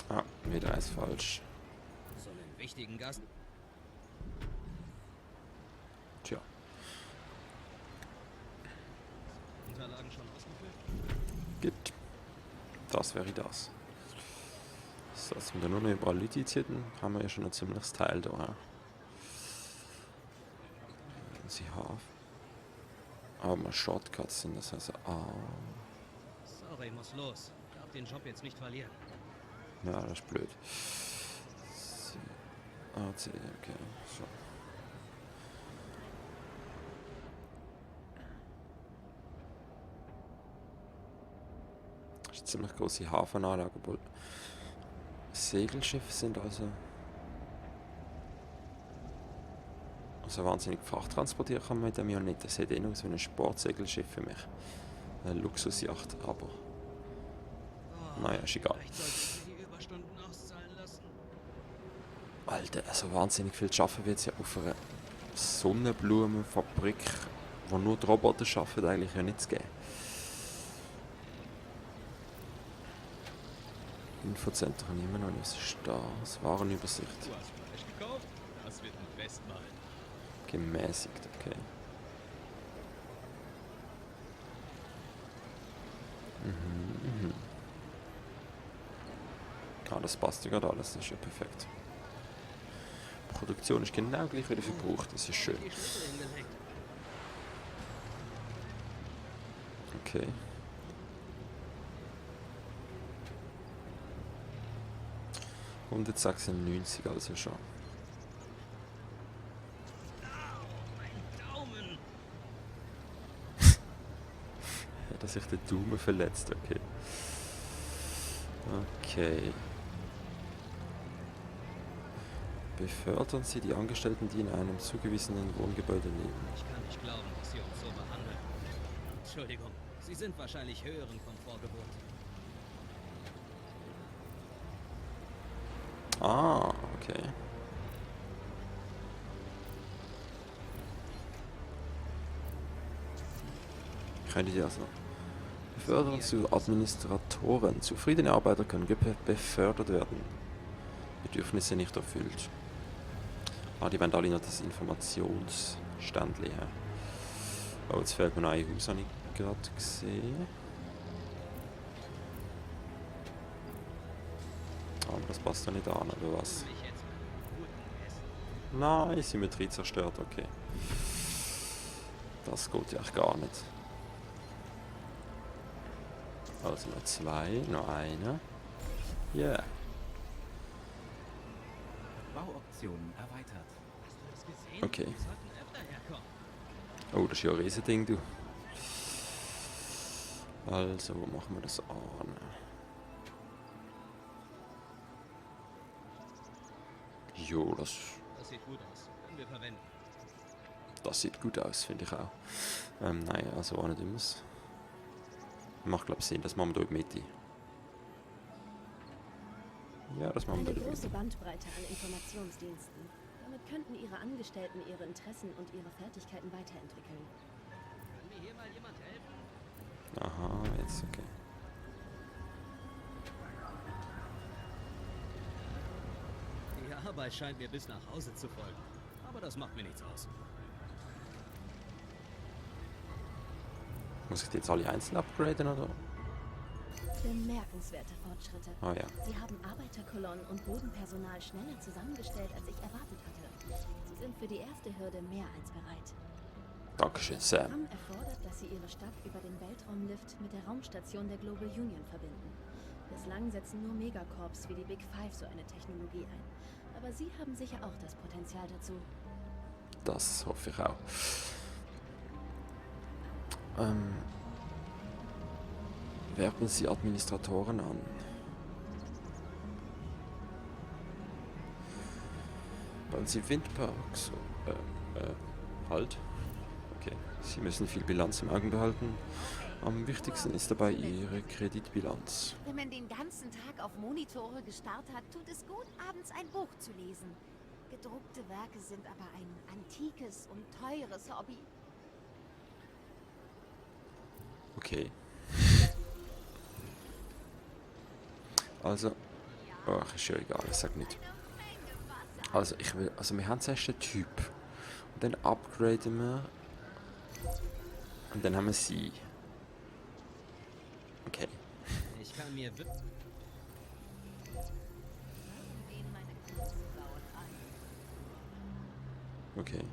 Ah, wieder eins falsch. So einen wichtigen Gast. Tja. Unterlagen schon ausgefüllt? Gut. Das wäre das. So, jetzt sind wir nur noch überall Leute zitten, haben wir ja schon ein ziemliches Teil da. Ja. Sie haben. Aber mal Shortcuts sind das also. Ah. Sorry, muss los. Darf den Job jetzt nicht verlieren. Ja, das ist blöd. C, A, C, okay. So. Das ist eine ziemlich große Hafenanlage, obwohl Segelschiffe sind also wahnsinnig Fracht transportieren kann man mit dem ja nicht. Das sieht eh aus wie ein Sportsegelschiff für mich. Eine Luxusjacht, aber naja, ist egal. Vielleicht sollten wir die Überstunden auszahlen lassen. Alter, also wahnsinnig viel schaffen wird es ja auf einer Sonnenblumenfabrik, wo nur die Roboter arbeiten, eigentlich ja nicht zu geben. Infozentrum immer noch nicht. Was ist das? Warenübersicht. Du hast Fleisch gekauft? Das wird ein Festmahl. Gemäßigt, okay. Mhm. Ah, das passt ja gerade alles, das ist ja perfekt. Produktion ist genau gleich wie der Verbrauch, das ist schön. Die Schlüssel hingelegt. Okay. ...196, also schon. Mein Daumen. Hat er sich den Daumen verletzt, okay. Okay. Befördern Sie die Angestellten, die in einem zugewiesenen Wohngebäude leben. Ich kann nicht glauben, dass Sie uns so behandeln. Entschuldigung, Sie sind wahrscheinlich höheren Komfort gewohnt. Ah, okay. Könnte die also befördern zu Administratoren. Zufriedene Arbeiter können befördert werden. Bedürfnisse nicht erfüllt. Ah, die wollen alle noch das Informationsständchen haben. Oh, jetzt fehlt mir noch ein Haus, habe ich gerade gesehen. Aber das passt doch nicht an, oder was? Mich jetzt mit gutem Essen. Nein, Symmetrie zerstört, okay. Das geht ja gar nicht. Also noch zwei, noch eine. Yeah. Bauoptionen erweitert. Hast du das gesehen? Okay. Wir sollten öfter herkommen. Oh, das ist ja ein Riesending, du. Also, wo machen wir das an? Jo, Das sieht gut aus. Können wir verwenden. das sieht gut aus, finde ich auch. Nein, also auch nicht immer. Macht, glaube ich, Sinn. Das machen wir hier in die Mitte. Ja, das machen wir Eine hier in die große Mitte. Bandbreite an Informationsdiensten. Damit könnten Ihre Angestellten ihre Interessen und ihre Fertigkeiten weiterentwickeln. Kann mir hier mal jemand helfen? Aha, jetzt, okay. Die Arbeit scheint mir bis nach Hause zu folgen. Aber das macht mir nichts aus. Muss ich die jetzt alle einzeln upgraden, oder? Bemerkenswerte Fortschritte. Ah ja. Sie haben Arbeiterkolonnen und Bodenpersonal schneller zusammengestellt, als ich erwartet hatte. Sie sind für die erste Hürde mehr als bereit. Dankeschön, Das Sam. Programm erfordert, dass Sie Ihre Stadt über den Weltraumlift mit der Raumstation der Global Union verbinden. Bislang setzen nur Megacorps wie die Big Five so eine Technologie ein. Aber Sie haben sicher auch das Potenzial dazu. Das hoffe ich auch. Werben Sie Administratoren an. Bauen Sie Windparks. Halt. Okay. Sie müssen viel Bilanz im Auge behalten. Am wichtigsten ist dabei Ihre Kreditbilanz. Wenn man den ganzen Tag auf Monitore gestarrt hat, tut es gut, abends ein Buch zu lesen. Gedruckte Werke sind aber ein antikes und teures Hobby. Okay. Also, Ach, ist ja egal, ich sag nicht. Also, wir haben zuerst den Typ. Und dann upgraden wir. Und dann haben wir sie. Okay. Ich kann mir Okay.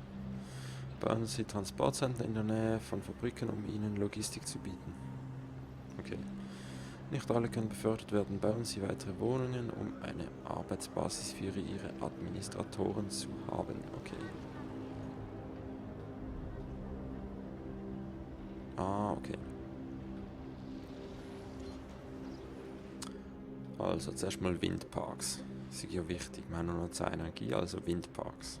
Bauen Sie Transportzentren in der Nähe von Fabriken, um ihnen Logistik zu bieten. Okay. Nicht alle können befördert werden. Bauen Sie weitere Wohnungen, um eine Arbeitsbasis für Ihre Administratoren zu haben. Okay. Ah, okay. Also zuerst mal Windparks. Das ist ja wichtig. Wir haben nur noch 2 Energie, also Windparks.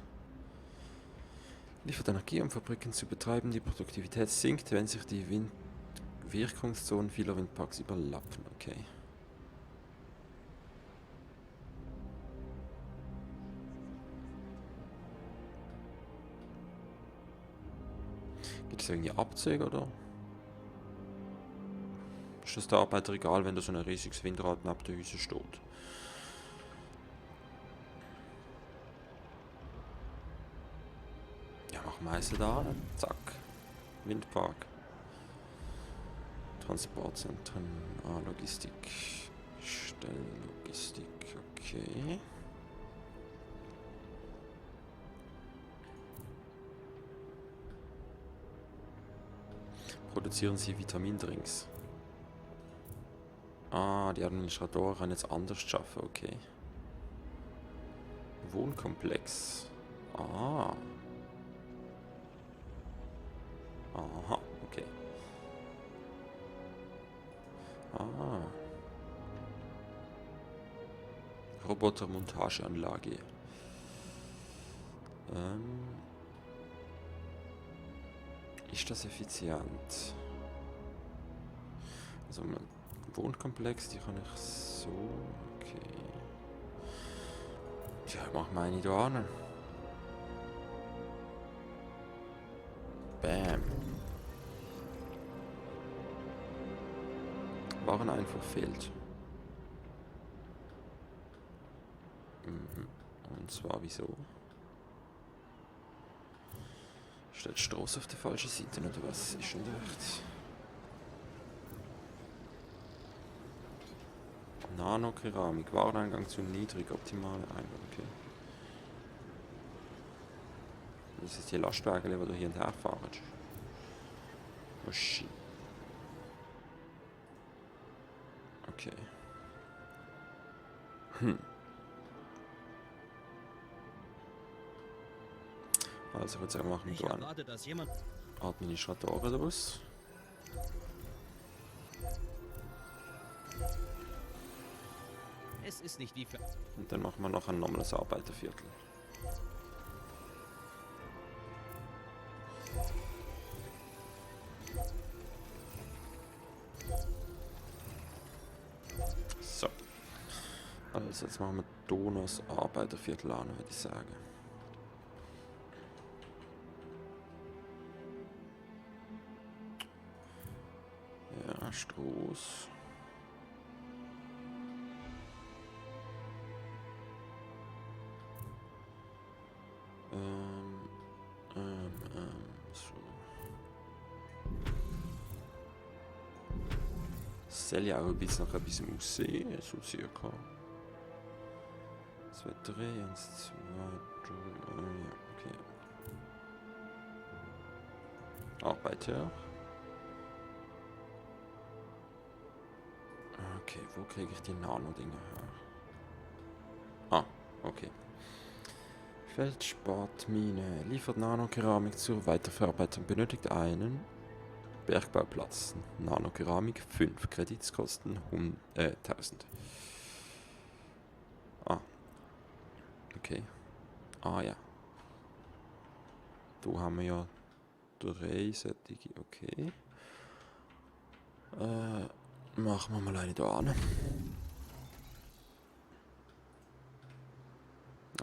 Liefert Energie, um Fabriken zu betreiben. Die Produktivität sinkt, wenn sich die Wirkungszonen vieler Windparks überlappen. Okay. Gibt es irgendwie Abzüge oder? Ist das der Arbeiter egal, wenn da so ein riesiges Windrad neben der Häuser steht? Ja, machen wir eins da. Zack. Windpark. Transportzentren. Ah, Logistik. Stelllogistik. Okay. Produzieren Sie Vitamindrinks. Ah, die Administratoren können jetzt anders schaffen, okay. Wohnkomplex. Ah. Aha, okay. Ah. Robotermontageanlage. Ist das effizient? Also ein Wohnkomplex, die kann ich so. Okay. Ja, ich mach meine da an. Bam. Wareneinfuhr fehlt. Und zwar wieso? Steht Straße auf der falschen Seite oder was? Ist schon recht. Nanokeramik, Wareneingang zu niedrig, optimale Eingang, okay. Das ist die Lastwagen, die du hier und her fahren. Oh shit. Okay. Also ich würde sagen, machen wir Ich hier einen erwarte, dass jemand... Administratoren draus. Es ist nicht wie für... Und dann machen wir noch ein normales Arbeiterviertel. So. Also jetzt machen wir Donos Arbeiterviertel an, würde ich sagen. Ja, Stroß. So. Soll ja auch ein bisschen nach etwas aussehen, so circa. 2, 3, 1, 2, 3, ja, okay. Arbeiter. Okay, wo kriege ich die Nano-Dinger her? Ah, okay. Feldsportmine liefert Nanokeramik zur Weiterverarbeitung. Benötigt einen Bergbauplatz. Nanokeramik 5. Kreditskosten 1000. Ah. Okay. Ah ja. Da haben wir ja 3 sättige. Okay. Machen wir mal eine da an.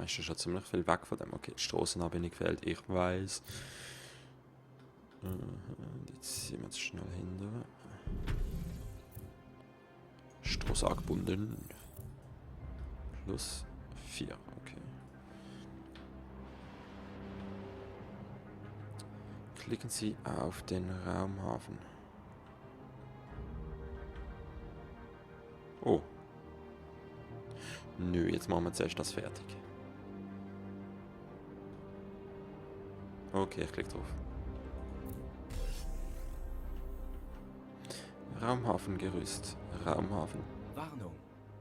Ist ja schon ziemlich viel weg von dem. Okay, die Strassenanbindung fehlt, ich weiß. Jetzt sind wir jetzt schnell hinter. Strasse angebunden. Plus 4, okay. Klicken Sie auf den Raumhafen. Oh. Nö, jetzt machen wir zuerst das fertig. Okay, ich klicke drauf. Raumhafengerüst. Raumhafen. Warnung.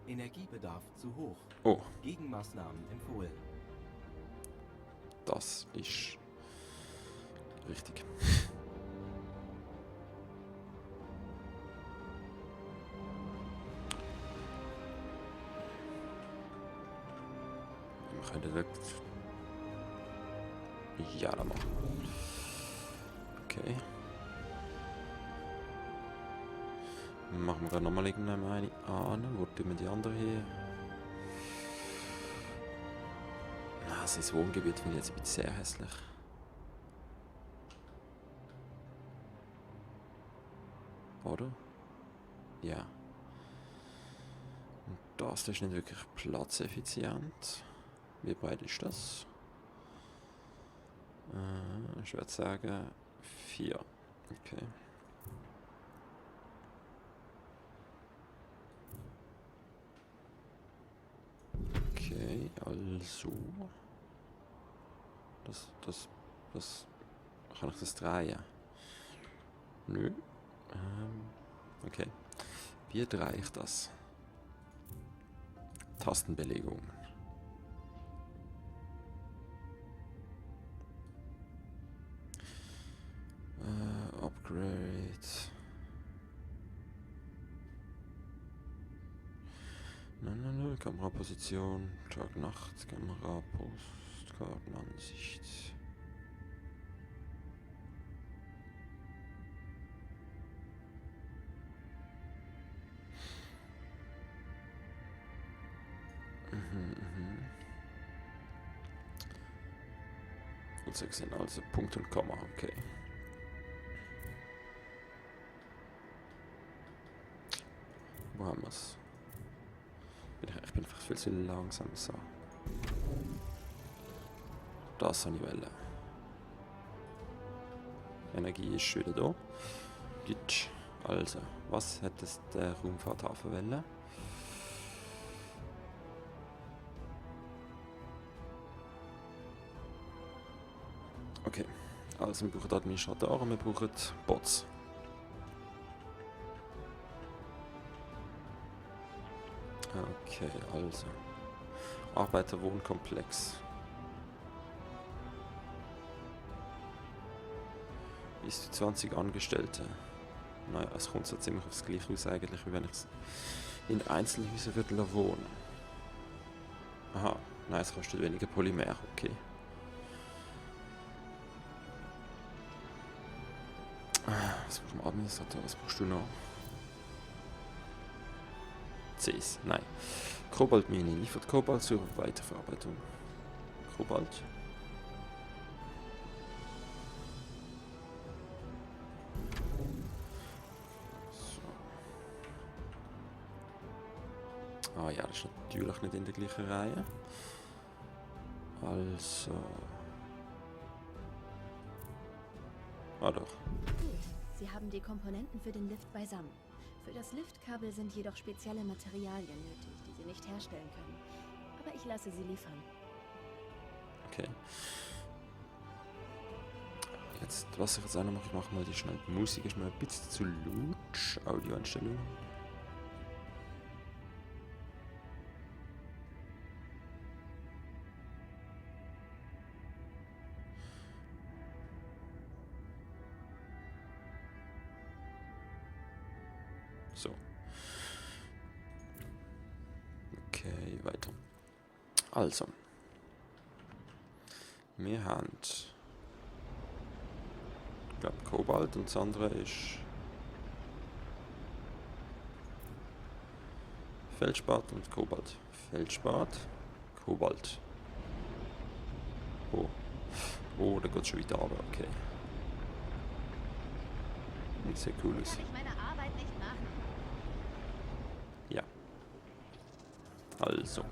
Energiebedarf zu hoch. Oh, Gegenmaßnahmen empfohlen. das ist richtig. Wir können direkt... Ja, dann machen wir. Okay. Machen wir gerade nochmal irgendeine Ahne. Wo tun wir die andere hier? Na, das Wohngebiet finde ich jetzt ein bisschen sehr hässlich. Oder? Ja. Und das ist nicht wirklich platzeffizient. Wie breit ist das? Ich würde sagen 4. Okay. Okay, also. Kann ich das drehen? Nö. Okay. Wie drehe ich das? Tastenbelegung. Upgrade. Nein, Kameraposition, Tag-Nacht, Kamera, Postkartenansicht. Und 6 sind also Punkt und Komma, okay. Wo haben wir es? Ich bin einfach viel zu langsam. So. Das habe ich wollen. Energie ist schon wieder da. Gut. Also, was hat es der Raumfahrthafen wollen? Okay. Also, wir brauchen Administratoren, wir brauchen Bots. Okay, also. Arbeiterwohnkomplex. Bis zu 20 Angestellte. Naja, es kommt so ziemlich aufs Gleiche aus eigentlich, wie wenn ich in Einzelhäusern würde wohnen. Aha, nein, es kostet weniger Polymer, okay. Was braucht man Administrator? Was brauchst du noch? Cs, nein. Kobaltmine liefert Kobalt zur Weiterverarbeitung. Kobalt. So. Ah ja, das ist natürlich nicht in der gleichen Reihe. Also. Ah doch. Gut, Sie haben die Komponenten für den Lift beisammen. Für das Liftkabel sind jedoch spezielle Materialien nötig, die Sie nicht herstellen können. Aber ich lasse sie liefern. Okay. Jetzt, was ich jetzt auch noch mache, ich mache mal die schnell. Die Musik ist mal ein bisschen zu laut. Audioeinstellung. So. Okay, weiter. Also. Wir haben, ich glaube, Kobalt und das andere ist Feldspat und Kobalt. Feldspat, Kobalt. Oh. Oh, da geht es schon wieder runter, okay. Nicht sehr cool aus. Kann ich meine Arbeit nicht machen? Ja. Also.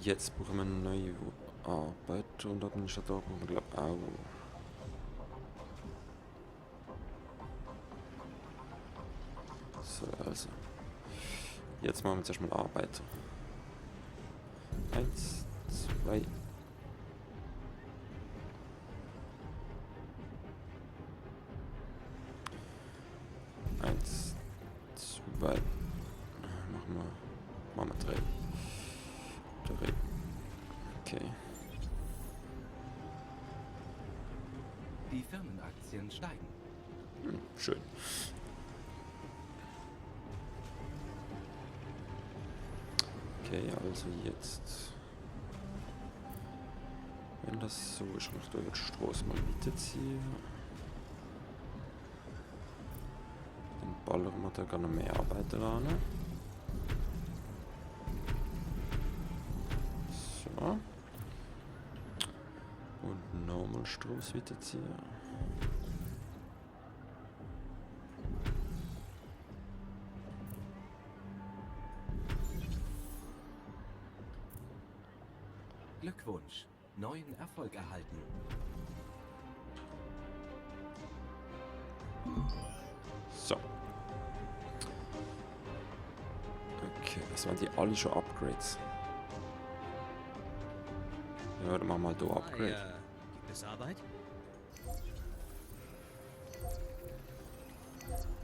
Jetzt brauchen wir neue Arbeiter und Administrator brauchen wir glaube ich auch. So, also. Jetzt machen wir zuerst mal Arbeiter. 1, 2. Eins, zwei. Machen wir 3. 3. Okay. Die Firmenaktien steigen. Schön. Okay, also jetzt. Wenn das so ist, muss ich die Straße mal weiterziehen. Dann ballern wir da gar noch mehr Arbeiter an. So. Und nochmal Straße weiterziehen. Glückwunsch. Neuen Erfolg erhalten. So. Okay, das waren die alle schon Upgrades. Ja, dann machen wir mal hier Upgrade. Gibt es Arbeit?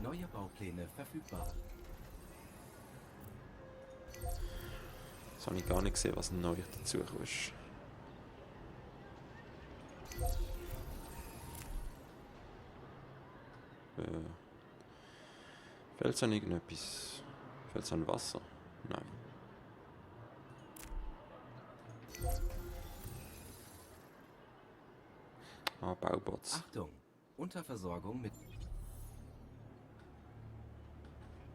Neue Baupläne verfügbar. Das habe ich gar nicht gesehen, was neu dazu ist. Fällt es an irgendetwas? Fällt es an Wasser? Nein. Ah, Baubots. Achtung! Unterversorgung mit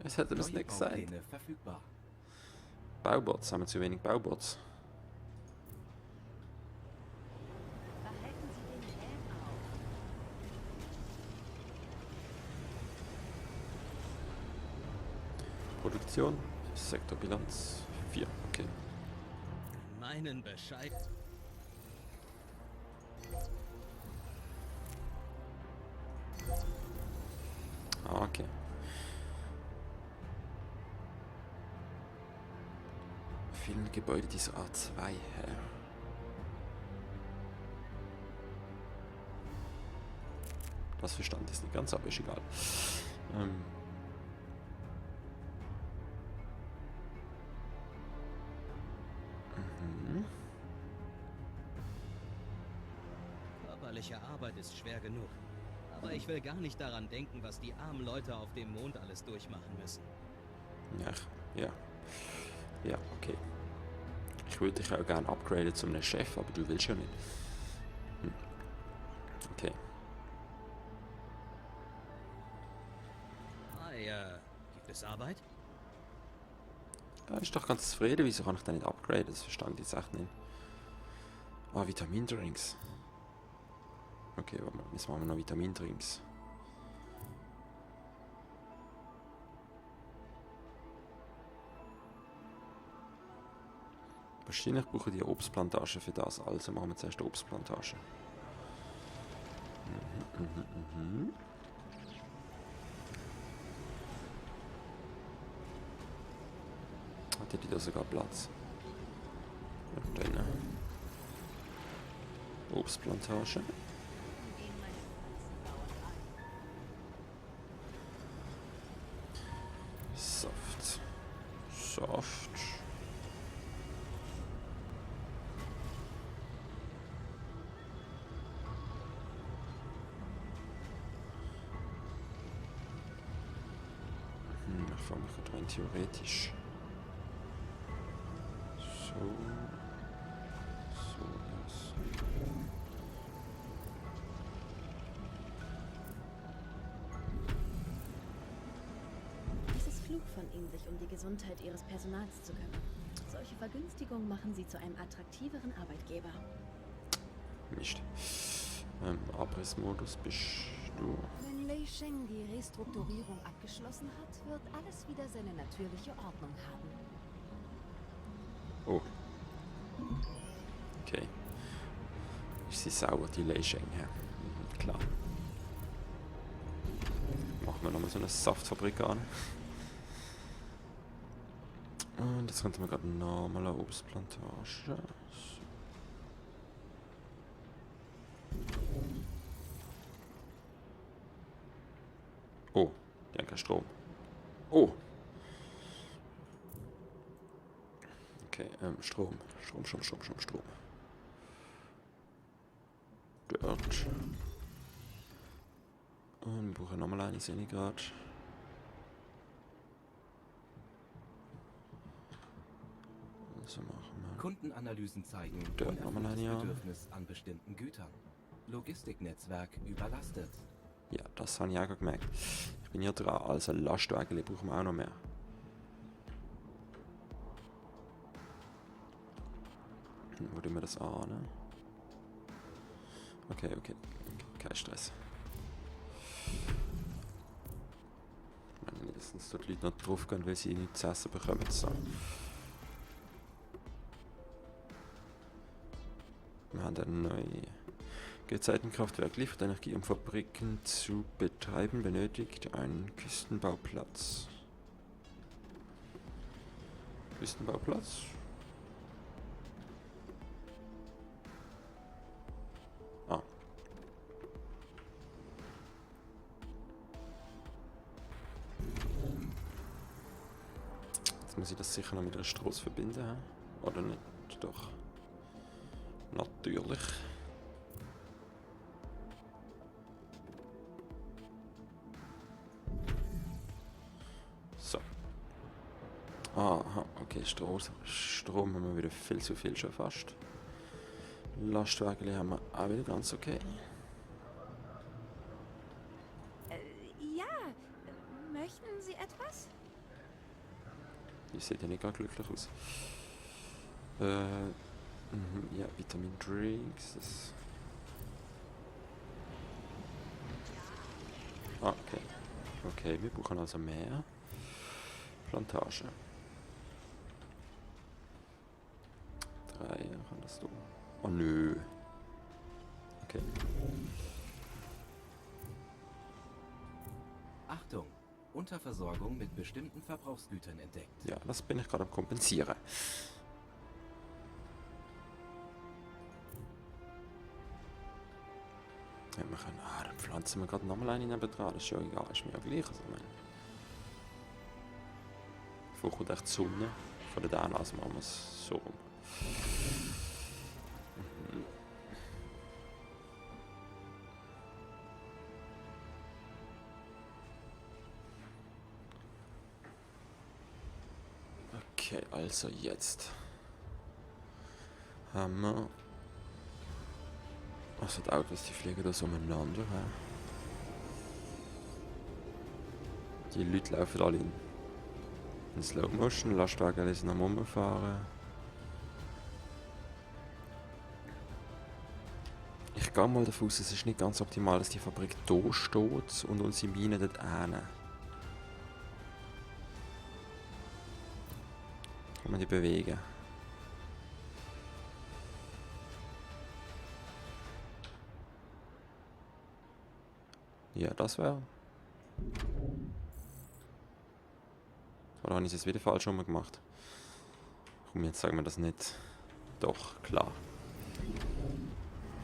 Es hätte das neue nicht gesagt. Baupläne verfügbar. Baubots, haben wir zu wenig Baubots. Behalten Sie den Helm auf. Produktion, Sektorbilanz 4, okay. Meinen Bescheid. Ah, okay. Viele Gebäude dieser Art 2 her. Das verstand ich nicht ganz, aber ist egal. Körperliche Arbeit ist schwer genug. Aber ich will gar nicht daran denken, was die armen Leute auf dem Mond alles durchmachen müssen. Ach, ja. Ja, okay. Ich würde dich auch gerne upgraden zu einem Chef, aber du willst ja nicht. Okay. Gibt es Arbeit? Ja, ist doch ganz zufrieden, wieso kann ich den nicht upgraden? Das verstand ich jetzt echt nicht. Ah, Vitamindrinks. Okay, warte mal, jetzt machen wir noch Vitamindrinks. Wahrscheinlich brauchen die Obstplantage für das, also machen wir zuerst die Obstplantage. Hat die da sogar Platz? Und dann Obstplantage. Gehen meine Pflanzen dauernd an. Saft. Saft. Ich fange gerade rein theoretisch. So. So, yes. Es ist klug von Ihnen, sich um die Gesundheit Ihres Personals zu kümmern. Solche Vergünstigungen machen Sie zu einem attraktiveren Arbeitgeber. Mist. Abrissmodus bist du. Wenn Lei Sheng die Restrukturierung abgeschlossen hat, wird alles wieder seine natürliche Ordnung haben. Oh. Okay. Ist sie sauer, die Leischeng. Ja. Klar. Machen wir nochmal so eine Saftfabrik an. Und jetzt könnten wir gerade nochmal eine Obstplantage. So. Oh, die haben keinen Strom. Oh! Okay, Strom. Strom. Dort. Und wir brauchen nochmal eine, sehe ich gerade. Also machen wir. Kundenanalysen zeigen Dort nochmal eine, ja. Bedürfnis an bestimmten Gütern. Logistiknetzwerk überlastet. Ja, das habe ich auch gemerkt. Ich bin hier dran, also Lastwagen brauchen wir auch noch mehr. Wo tun wir das an? Ne? Okay. Kein Stress. Ich meine nicht, dass uns dort die Leute noch drauf gehen, weil sie nichts zu essen bekommen. So. Wir haben eine neue Gezeitenkraftwerk liefert Energie, um Fabriken zu betreiben, benötigt einen Küstenbauplatz. Küstenbauplatz? Ah. Jetzt muss ich das sicher noch mit einer Straße verbinden, hä? Oder nicht? Doch. Natürlich. So. Aha, okay, Strom haben wir wieder viel zu viel schon fast. Lastwagen haben wir auch wieder ganz okay. Ja, möchten Sie etwas? Die sieht ja nicht gar glücklich aus. Ja, Vitamin Drinks. Okay. Okay, wir brauchen also mehr Plantage. 3 kann das tun. Oh nö. Okay. Achtung! Unterversorgung mit bestimmten Verbrauchsgütern entdeckt. Ja, das bin ich gerade am Kompensieren. Ja, wir können, dann pflanzen wir gerade nochmal eine neben dran. Das ist ja egal, ist mir ja gleich. Also, wo kommt echt die Sonne? Von der also machen wir es so rum. Okay, also jetzt haben wir. Also die Autos, die fliegen da so umeinander. He? Die Leute laufen alle in Slow Motion, Lastwagen sind am Rumfahren. Ich gehe mal davon aus, es ist nicht ganz optimal, dass die Fabrik hier steht und unsere Minen dort hinten. Kann man die bewegen? Ja, das wäre. Oder habe ich es jetzt wieder falsch rum gemacht? Komm, jetzt sagen wir das nicht. Doch, klar.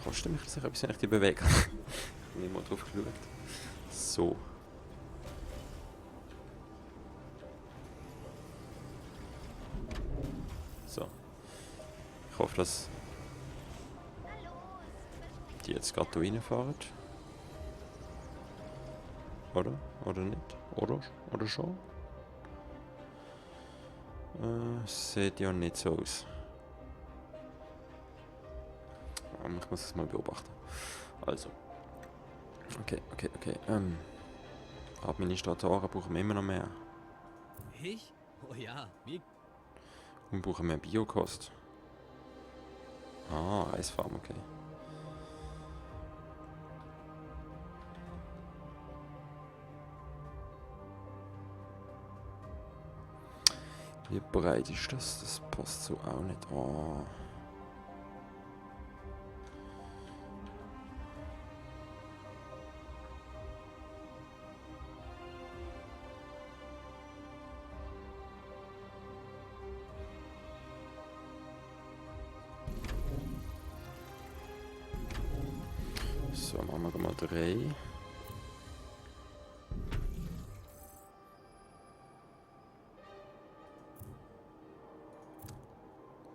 Kostet mich sicher etwas, wenn ich die bewege. Ich habe nicht mal drauf geschaut. So. So. Ich hoffe, dass die jetzt gerade da reinfahren. Oder? Oder nicht? Oder schon? Sieht ja nicht so aus. Ich muss es mal beobachten. Also. Okay. Administratoren brauchen wir immer noch mehr. Ich? Oh ja, wie? Und brauchen mehr Biokost. Ah, Reisfarm, okay. Wie breit ist das? Das passt so auch nicht. Oh. Machen wir mal 3.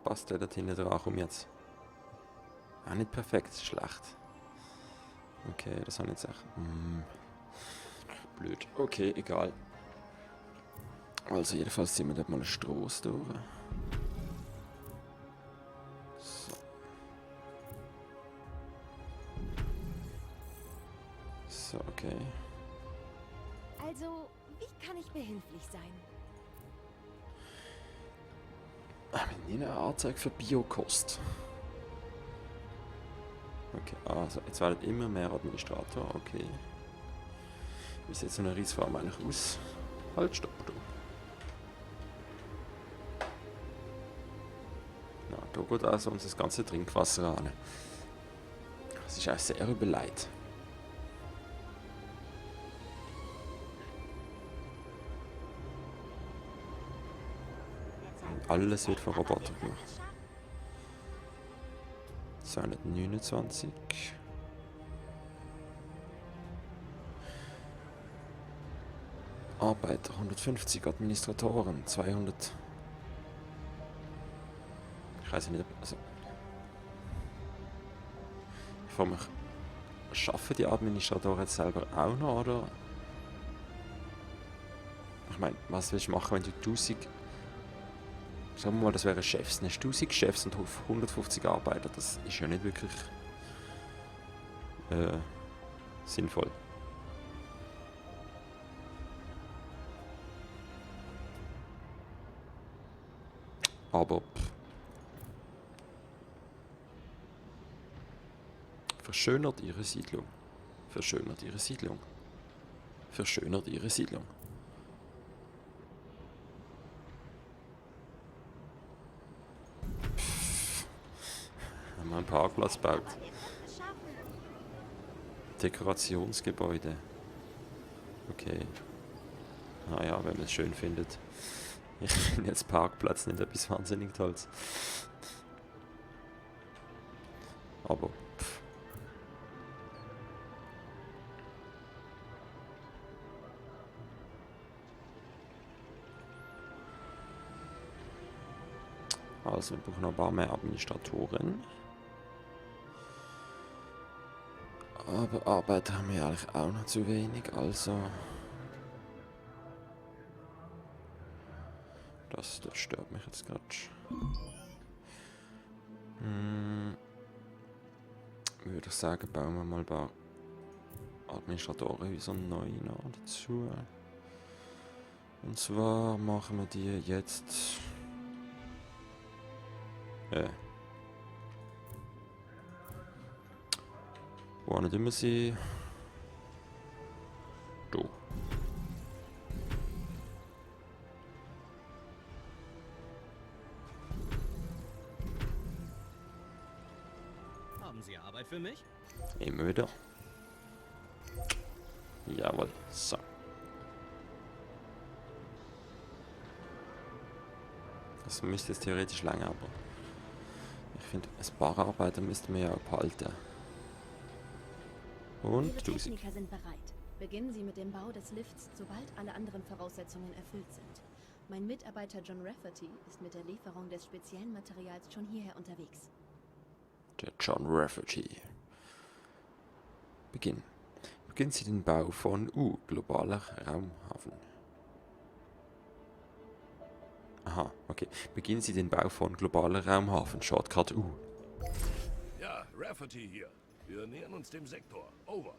Passt der dort hinten dran? Komm jetzt. Ah, nicht perfekt, schlecht. Okay, das habe ich jetzt echt. Blöd. Okay, egal. Also jedenfalls ziehen wir dort mal einen Stroß durch. So. So, okay. Also, wie kann ich behilflich sein? Wir haben nie eine Anzeige für Biokost. Okay, also jetzt werden immer mehr Administrator, okay. Wie sieht so eine Reisfarm eigentlich aus? Halt, stopp, du. Na, da geht also uns das ganze Trinkwasser an. Das ist auch sehr überleit. Alles wird von Robotern gemacht. 229. Arbeiter 150, Administratoren 200. Ich weiß nicht, also ich frage mich, schaffen die Administratoren jetzt selber auch noch, oder? Ich meine, was willst du machen, wenn du 1000, sagen wir mal, das wären Chefs, dann hast du 1000 Chefs und 150 Arbeiter, das ist ja nicht wirklich sinnvoll. Aber verschönert ihre Siedlung. Verschönert ihre Siedlung. Verschönert ihre Siedlung. Haben wir einen Parkplatz gebaut. Dekorationsgebäude. Okay. Naja, wenn man es schön findet. Ich finde jetzt Parkplatz nicht etwas wahnsinnig Tolles. Aber also wir brauchen noch ein paar mehr Administratoren. Aber Arbeit haben wir eigentlich auch noch zu wenig, also das stört mich jetzt gerade. Würde ich sagen, bauen wir mal ein paar Administratorenhäuser neu noch dazu. Und zwar machen wir die jetzt. Wo tun wir sie? Da. Haben Sie Arbeit für mich? Immer wieder. Jawohl, so. Das müsste jetzt theoretisch länger, aber ich finde, ein paar Arbeiter müssten wir ja auch behalten. Und Ihre 1000. Techniker sind bereit. Beginnen Sie mit dem Bau des Lifts, sobald alle anderen Voraussetzungen erfüllt sind. Mein Mitarbeiter John Rafferty ist mit der Lieferung des speziellen Materials schon hierher unterwegs. Der John Rafferty. Beginnen Sie den Bau von globaler Raumhafen. Aha, okay. Beginnen Sie den Bau von globaler Raumhafen, Shortcut U. Ja, Rafferty hier. Wir nähern uns dem Sektor. Over.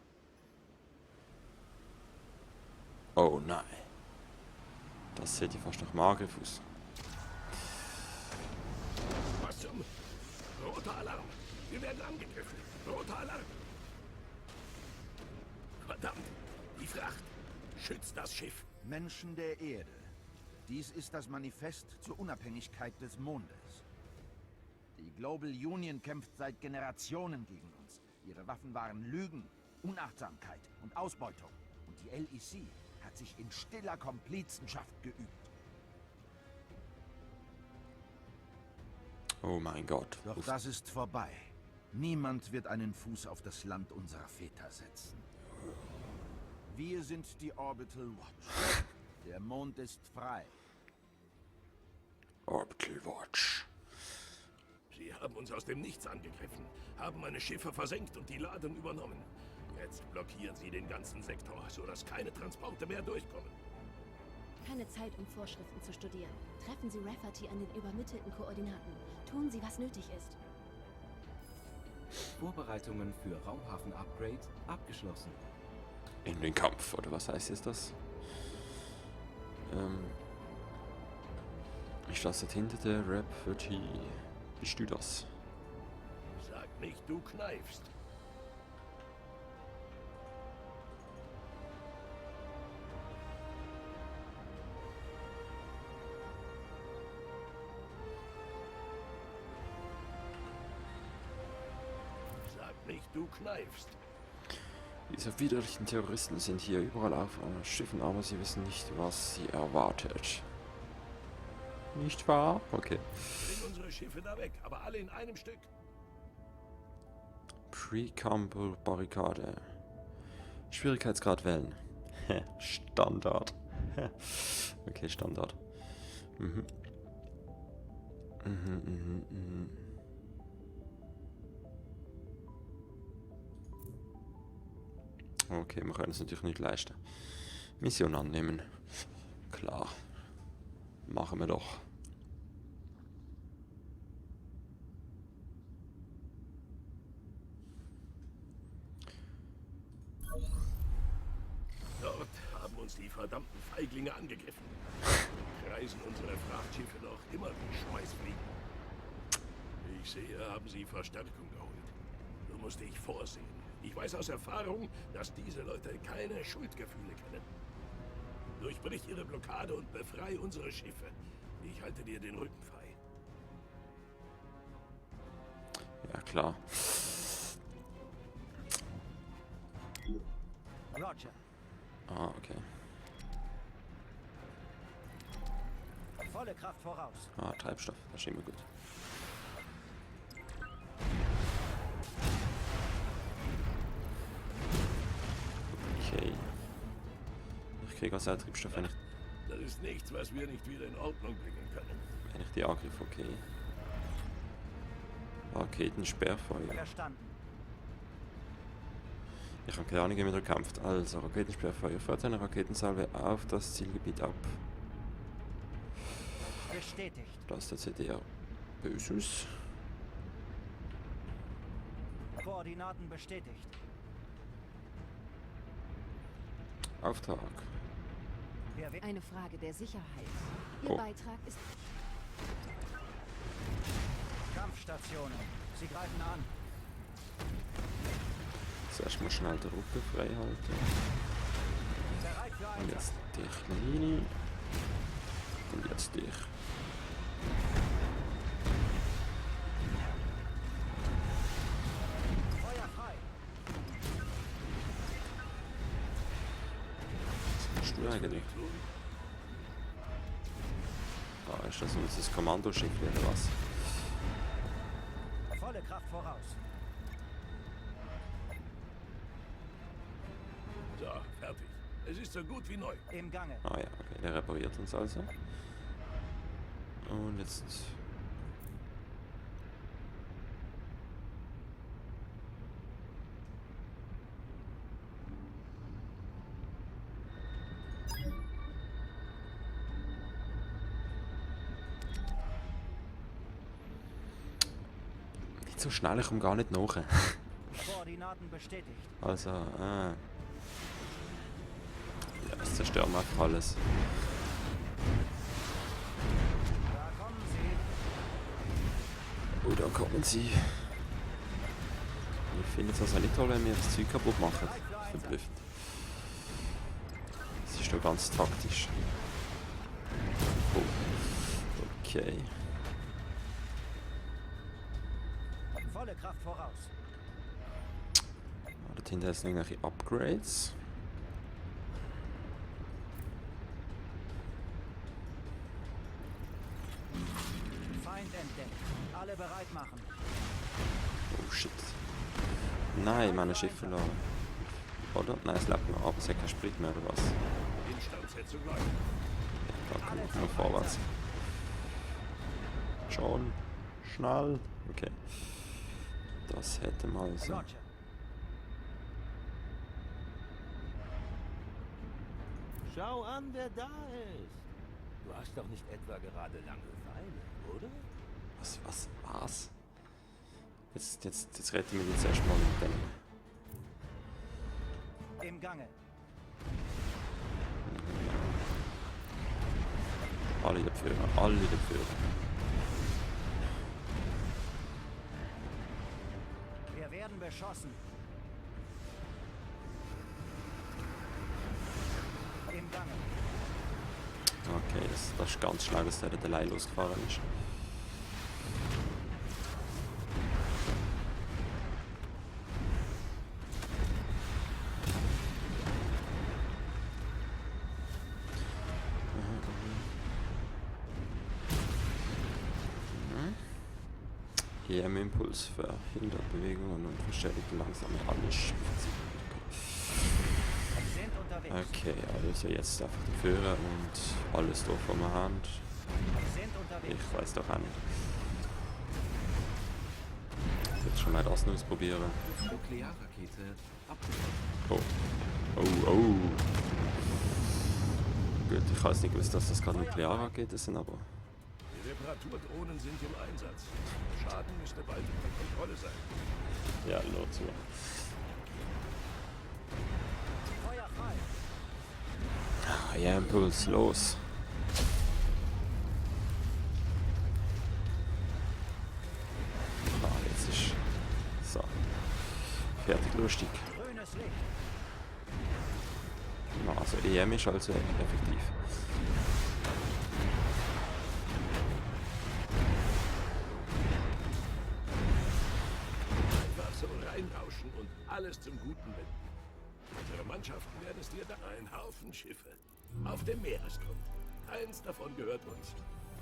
Oh nein. Das sieht ja fast nach Margriff aus. Was zum? Roter Alarm. Wir werden angegriffen. Roter Alarm. Verdammt. Die Fracht. Schützt das Schiff. Menschen der Erde. Dies ist das Manifest zur Unabhängigkeit des Mondes. Die Global Union kämpft seit Generationen gegen uns. Ihre Waffen waren Lügen, Unachtsamkeit und Ausbeutung. Und die LEC hat sich in stiller Komplizenschaft geübt. Oh mein Gott. Doch Uff. das ist vorbei. Niemand wird einen Fuß auf das Land unserer Väter setzen. Wir sind die Orbital Watch. Der Mond ist frei. Orbital Watch. Sie haben uns aus dem Nichts angegriffen, haben meine Schiffe versenkt und die Ladung übernommen. Jetzt blockieren sie den ganzen Sektor, sodass keine Transporte mehr durchkommen. Keine Zeit, um Vorschriften zu studieren. Treffen Sie Rafferty an den übermittelten Koordinaten. Tun Sie, was nötig ist. Vorbereitungen für Raumhafen-Upgrade abgeschlossen. In den Kampf, oder was heißt jetzt das? Ich lasse hinter der Rafferty. Bist du das? Sag nicht, du kneifst. Sag nicht, du kneifst. Diese widerlichen Terroristen sind hier überall auf Schiffen, aber sie wissen nicht, was sie erwartet. Nicht wahr? Okay. Bring unsere Schiffe da weg, aber alle in einem Stück. Pre-Campbell-Barrikade. Schwierigkeitsgrad wählen. Standard. Okay, Standard. Mhm. Okay, wir können es natürlich nicht leisten. Mission annehmen. Klar. Machen wir doch. Dort haben uns die verdammten Feiglinge angegriffen. Kreisen unsere Frachtschiffe noch immer wie Schmeißfliegen. Ich sehe, haben sie Verstärkung geholt. Du musst dich vorsehen. Ich weiß aus Erfahrung, dass diese Leute keine Schuldgefühle kennen. Durchbrich ihre Blockade und befreie unsere Schiffe. Ich halte dir den Rücken frei. Ja, klar. Roger. Ah, okay. Volle Kraft voraus. Ah, Treibstoff. Das ist immer gut. Okay. Ich kriege also Treibstoff, wenn Das ist nichts, was wir nicht wieder in Ordnung bringen können. ich die angreife. Okay. Raketensperrfeuer. Verstanden. Ich habe keine Ahnung, wie man da kämpft. Also, Raketensperrfeuer. Feuert eine Raketensalve auf das Zielgebiet ab. Bestätigt. Das ist der CDR. Böses. Koordinaten bestätigt. Auftrag. Eine Frage der Sicherheit. Ihr Oh. Beitrag ist... Kampfstationen. Sie greifen an. Zuerst mal schnell die Route frei halten. Bereit für Und Einsatz. jetzt dich, Lini. Und jetzt dich. Feuer frei. Was machst du eigentlich? Ah, ist das unser Kommandoschiff oder was? Volle Kraft voraus. So, fertig. Es ist so gut wie neu. Im Gange. Ah ja, okay, der repariert uns also. Und jetzt... Nicht so schnell, ich komme gar nicht nach. Koordinaten bestätigt. Also, ja, es zerstören wir einfach alles. Da kommen sie. Oh, da kommen sie. Ich finde es also nicht toll, wenn wir das Zeug kaputt machen. Verblüffend. Es ist doch ganz taktisch. Oh. Okay. Volle Kraft voraus. Dort hinten sind irgendwelche Upgrades. Feind entdeckt. Alle bereit machen. Oh shit. Nein, meine Schiff verloren. Oder? Nein, es lebt noch, aber es hat keinen Sprit mehr, oder was? Instandsetzung läuft. Da kann ich nur vorwärts. Schon. Schnell. Okay. Das hätte mal so. Roger. Schau an, wer da ist. Du hast doch nicht etwa gerade Langeweile, oder? Was? Jetzt retten wir jetzt erstmal mit dem. Im Gange. Alle dafür. Wir werden beschossen. Im Gange. Okay, das ist ganz schnell, dass der allein losgefahren ist. EM-Impuls verhindert Bewegungen und verstärkt langsam alle Schiffe. Sind unterwegs. Okay, also jetzt einfach die Führer und alles durch von der Hand. Sind unterwegs. Ich weiß doch auch nicht. Jetzt schon mal das noch ausprobieren. Nuklearrakete Oh. abgeworfen. Oh. Gut, ich weiß nicht gewusst, dass das gerade Nuklearraketen sind, aber... Die Reparaturdrohnen sind im Einsatz. Schaden müsste bald unter Kontrolle sein. Ja, nur zu. Feuer frei. Ja, Impuls, los. Jetzt ist... So. Fertig, lustig. Grünes Licht. Also EM ist also effektiv. Einfach so reinrauschen und alles zum Guten wenden. Unsere Mannschaften werden es dir da ein Haufen Schiffe. Auf dem Meeresgrund. Eins davon gehört uns.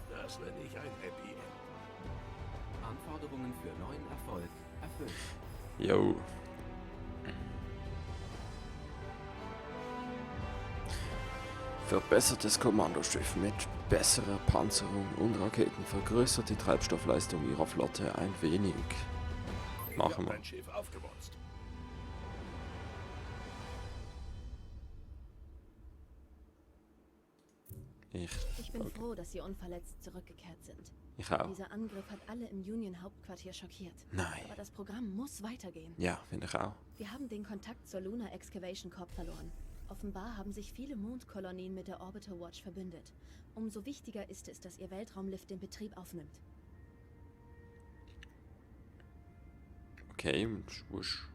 Das nenne ich ein Happy End. Anforderungen für neuen Erfolg erfüllt. Jo. Verbessertes Kommandoschiff mit besserer Panzerung und Raketen vergrößert die Treibstoffleistung ihrer Flotte ein wenig. Ich Machen hab wir. dein Schiff aufgemotzt. Ich bin Okay. froh, dass Sie unverletzt zurückgekehrt sind. Ich auch. Dieser Angriff hat alle im Union-Hauptquartier schockiert. Nein. Aber das Programm muss weitergehen. Ja, finde ich auch. Wir haben den Kontakt zur Lunar Excavation Corp verloren. Offenbar haben sich viele Mondkolonien mit der Orbiter Watch verbündet. Umso wichtiger ist es, dass Ihr Weltraumlift den Betrieb aufnimmt. Okay, wusch.